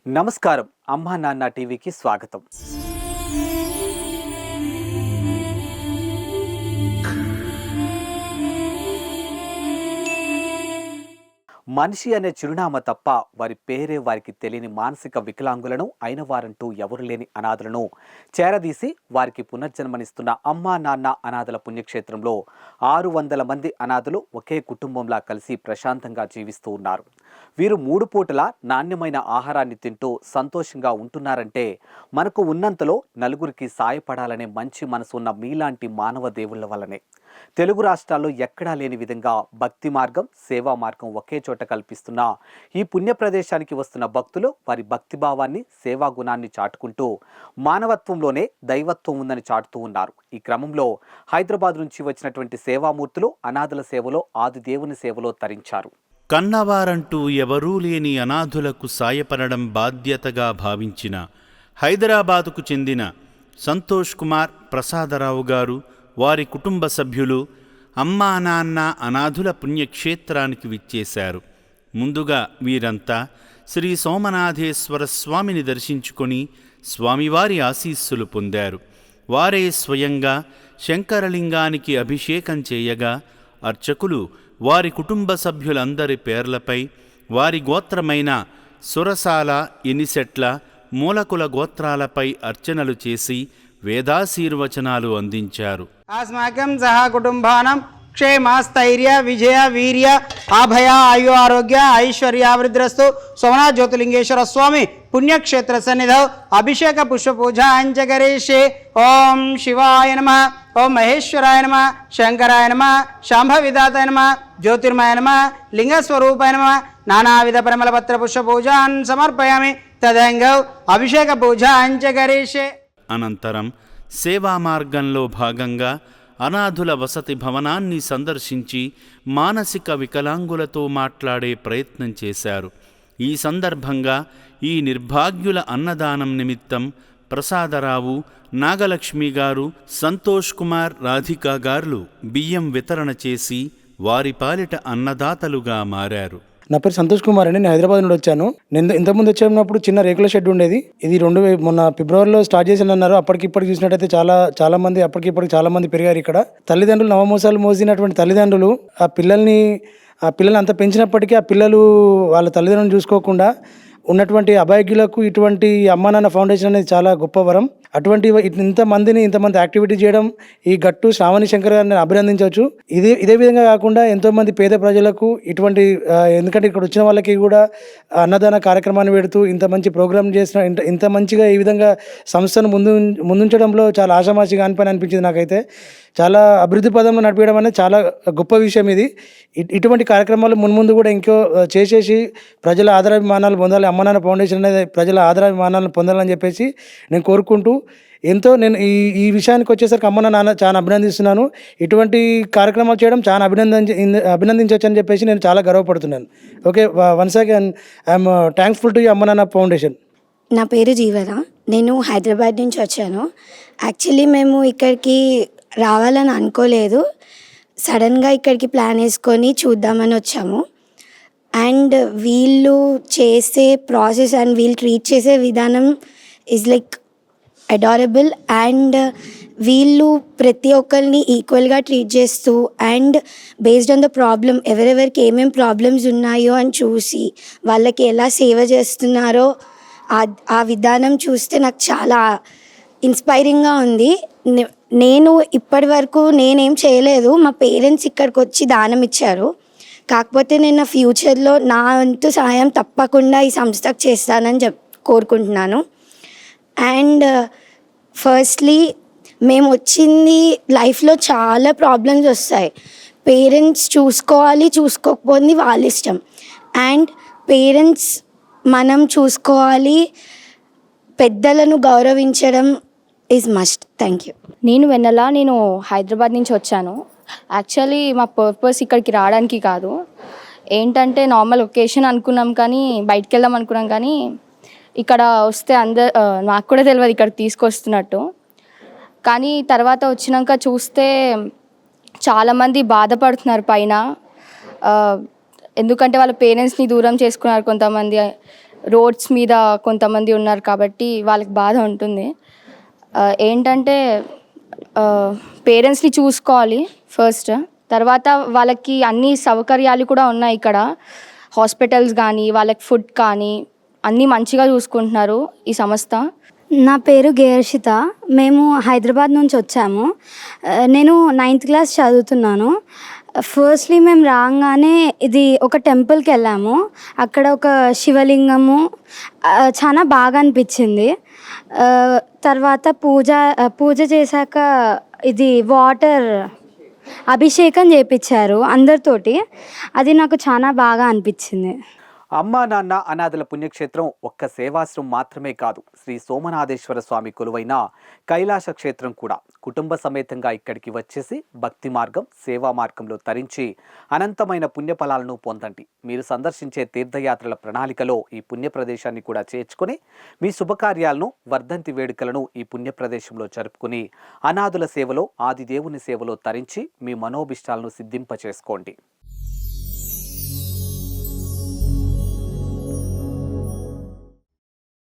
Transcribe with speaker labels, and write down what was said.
Speaker 1: నమస్కారం. అమ్మా నాన్న టీవీకి స్వాగతం. మనిషి అనే చిరునామా తప్ప వారి పేరే వారికి తెలియని మానసిక వికలాంగులను అయిన వారంటూ ఎవరు లేని అనాథలను చేరదీసి వారికి పునర్జన్మనిస్తున్న అమ్మా నాన్న అనాథల పుణ్యక్షేత్రంలో 600 మంది అనాథలు ఒకే కుటుంబంలా కలిసి ప్రశాంతంగా జీవిస్తూ ఉన్నారు. వీరు 3 పూటల నాణ్యమైన ఆహారాన్ని తింటూ సంతోషంగా ఉంటున్నారంటే మనకు ఉన్నంతలో నలుగురికి సాయపడాలనే మంచి మనసు ఉన్న మీలాంటి మానవ దేవుళ్ళ వల్లనే. తెలుగు రాష్ట్రాల్లో ఎక్కడా లేని విధంగా భక్తి మార్గం, సేవా మార్గం ఒకే చోట కల్పిస్తున్న ఈ పుణ్య ప్రదేశానికి వస్తున్న భక్తులు వారి భక్తిభావాన్ని, సేవా గుణాన్ని చాటుకుంటూ మానవత్వంలోనే దైవత్వం ఉందని చాటుతూ ఉన్నారు. ఈ క్రమంలో హైదరాబాద్ నుంచి వచ్చినటువంటి సేవామూర్తులు అనాథల సేవలో, ఆది దేవుని సేవలో తరించారు.
Speaker 2: కన్నవారంటూ ఎవరూ లేని అనాథులకు సాయపడడం బాధ్యతగా భావించిన హైదరాబాదుకు చెందిన సంతోష్ కుమార్ ప్రసాదరావు గారు, వారి కుటుంబ సభ్యులు అమ్మా నాన్న అనాథుల పుణ్యక్షేత్రానికి విచ్చేశారు. ముందుగా వీరంతా శ్రీ సోమనాథేశ్వర స్వామిని దర్శించుకొని స్వామివారి ఆశీస్సులు పొందారు. వారే స్వయంగా శంకరలింగానికి అభిషేకం చేయగా అర్చకులు వారి కుటుంబ సభ్యులందరి పేర్లపై వారి గోత్రమైన సురసాల, ఎనిసెట్ల, మూలకుల గోత్రాలపై అర్చనలు చేసి వేదాశీర్వచనాలు అందించారు.
Speaker 3: अस्माकं सह कुटुंबानां क्षेम स्थैर्य विजय वीर्य आभय आयु आरोग्य ऐश्वर्यावृद्धिरस्तु. सोमनाथ ज्योतिर्लिंगेश्वर स्वामी पुण्यक्षेत्र सन्निधौ अभिषेक पुष्प पूजा अंजकरेशे. ओम शिवाय नमः, ओम महेश्वराय नमः, शंकराय नमः, शांभविदाताय नमः, ज्योतिर्मय नमः, लिंगस्वरूपाय नमः. नानाविध परिमलपत्र पुष्प पूजान् समर्पयामि. तदंगौ अभिषेक पूजा अंजकरेशे.
Speaker 2: అనంతరం సేవా మార్గంలో భాగంగా అనాథుల వసతి భవనాన్ని సందర్శించి మానసిక వికలాంగులతో మాట్లాడే ప్రయత్నం చేశారు. ఈ సందర్భంగా ఈ నిర్భాగ్యుల అన్నదానం నిమిత్తం ప్రసాదరావు, నాగలక్ష్మి గారు, సంతోష్ కుమార్, రాధికా గారు బియ్యం వితరణ చేసి వారి పాలిట అన్నదాతలుగా మారారు.
Speaker 4: నా పేరు సంతోష్ కుమార్ అండి. నేను హైదరాబాద్ నుండి వచ్చాను. నేను ఇంతకుముందు వచ్చినప్పుడు చిన్న రేకుల షెడ్ ఉండేది. ఇది మొన్న ఫిబ్రవరిలో స్టార్ట్ చేసి అన్నారు. అప్పటికిప్పటికి చూసినట్టయితే చాలా మంది అప్పటికిప్పటికి చాలా మంది పెరిగారు. ఇక్కడ తల్లిదండ్రులు నవమోసాలు మోసినటువంటి తల్లిదండ్రులు ఆ పిల్లల్ని అంత పెంచినప్పటికీ ఆ పిల్లలు వాళ్ళ తల్లిదండ్రులను చూసుకోకుండా ఉన్నటువంటి అభాగ్యులకు ఇటువంటి అమ్మా నాన్న ఫౌండేషన్ అనేది చాలా గొప్ప వరం. అటువంటి ఇంతమంది యాక్టివిటీ చేయడం ఈ గట్టు శ్రావణి శంకర్ గారిని అభినందించవచ్చు. ఇదే విధంగా కాకుండా ఎంతోమంది పేద ప్రజలకు ఇటువంటి ఎందుకంటే ఇక్కడ వచ్చిన వాళ్ళకి కూడా అన్నదాన కార్యక్రమాన్ని పెడుతూ ఇంత మంచి ప్రోగ్రామ్ చేసిన ఇంత మంచిగా ఈ విధంగా సంస్థను ముందుంచడంలో చాలా ఆషామాషిగా అనిపించింది. నాకైతే చాలా అభివృద్ధి పదంలో నడిపించడం అనేది చాలా గొప్ప విషయం. ఇది ఇటువంటి కార్యక్రమాలు మున్ముందు కూడా ఇంకో చేసేసి ప్రజల ఆదరాభిమానాలు పొందాలి. అమ్మ నాన్న ఫౌండేషన్ అనేది ప్రజల ఆదరాభిమానాలను పొందాలని చెప్పేసి నేను కోరుకుంటూ నేను ఈ విషయానికి వచ్చేసరికి అమ్మ నాన్న చాలా అభినందిస్తున్నాను. ఇటువంటి కార్యక్రమాలు చేయడం చాలా అభినందించవచ్చు అని చెప్పేసి నేను చాలా గర్వపడుతున్నాను. Okay, once again I'm thankful to you Amma Nanna foundation.
Speaker 5: నా పేరు జీవన. నేను హైదరాబాద్ నుంచి వచ్చాను. యాక్చువల్లీ మేము ఇక్కడికి రావాలని అనుకోలేదు. సడన్గా ఇక్కడికి ప్లాన్ వేసుకొని చూద్దామని వచ్చాము. అండ్ వీళ్ళు చేసే ప్రాసెస్ అండ్ వీళ్ళు ట్రీట్ చేసే విధానం ఈజ్ లైక్ అడారబుల్. అండ్ వీళ్ళు ప్రతి ఒక్కరిని ఈక్వల్గా ట్రీట్ చేస్తూ and based on the problem ఎవరెవరికి ఏమేమి ప్రాబ్లమ్స్ ఉన్నాయో అని చూసి వాళ్ళకి ఎలా సేవ చేస్తున్నారో ఆ విధానం చూస్తే నాకు చాలా ఇన్స్పైరింగ్గా ఉంది. నేను ఇప్పటి వరకు నేనేం చేయలేదు. మా పేరెంట్స్ ఇక్కడికి వచ్చి దానం ఇచ్చారు. కాకపోతే నేను నా ఫ్యూచర్లో నా వంతు సహాయం తప్పకుండా ఈ సంస్థకు చేస్తానని కోరుకుంటున్నాను. అండ్ ఫస్ట్లీ మేము వచ్చింది లైఫ్లో చాలా ప్రాబ్లమ్స్ వస్తాయి. పేరెంట్స్ చూసుకోకపోయింది వాళ్ళ ఇష్టం. అండ్ పేరెంట్స్ మనం చూసుకోవాలి. పెద్దలను గౌరవించడం ఈజ్ మస్ట్. Thank you.
Speaker 6: నేను హైదరాబాద్ నుంచి వచ్చాను. యాక్చువల్లీ మా పర్పస్ ఇక్కడికి రావడానికి కాదు. ఏంటంటే నార్మల్ ఒకేషన్ అనుకున్నాం కానీ బయటికి వెళ్దాం అనుకున్నాం కానీ ఇక్కడ వస్తే నాకు కూడా తెలియదు ఇక్కడికి తీసుకొస్తున్నట్టు. కానీ తర్వాత వచ్చినాక చూస్తే చాలామంది బాధపడుతున్నారు పైన. ఎందుకంటే వాళ్ళ పేరెంట్స్ని దూరం చేసుకున్నారు కొంతమంది. రోడ్స్ మీద కొంతమంది ఉన్నారు కాబట్టి వాళ్ళకి బాధ ఉంటుంది. ఏంటంటే పేరెంట్స్ని చూసుకోవాలి ఫస్ట్, తర్వాత వాళ్ళకి అన్ని సౌకర్యాలు కూడా ఉన్నాయి ఇక్కడ. హాస్పిటల్స్ కానీ వాళ్ళకి ఫుడ్ కానీ అన్నీ మంచిగా చూసుకుంటున్నారు ఈ సంస్థ.
Speaker 7: నా పేరు గేర్షిత. మేము హైదరాబాద్ నుంచి వచ్చాము. నేను 9th క్లాస్ చదువుతున్నాను. ఫస్ట్లీ మేము రాగానే ఇది ఒక టెంపుల్కి వెళ్ళాము. అక్కడ ఒక శివలింగము చాలా బాగా అనిపించింది. తర్వాత పూజ చేశాక ఇది వాటర్ అభిషేకం చేయించారు అందరితోటి. అది నాకు చాలా బాగా అనిపించింది.
Speaker 1: అమ్మా నాన్న అనాథల పుణ్యక్షేత్రం ఒక్క సేవాశ్రమం మాత్రమే కాదు, శ్రీ సోమనాథేశ్వర స్వామి కొలువైన కైలాస క్షేత్రం కూడా. కుటుంబ సమేతంగా ఇక్కడికి వచ్చేసి భక్తి మార్గం, సేవా మార్గంలో తరించి అనంతమైన పుణ్యఫలాలను పొందండి. మీరు సందర్శించే తీర్థయాత్రల ప్రణాళికలో ఈ పుణ్య ప్రదేశాన్ని కూడా చేర్చుకొని మీ శుభకార్యాలను, వర్ధంతి వేడుకలను ఈ పుణ్య ప్రదేశంలో జరుపుకుని అనాథుల సేవలో, ఆదిదేవుని సేవలో తరించి మీ మనోభిష్టాలను సిద్ధింపచేసుకోండి.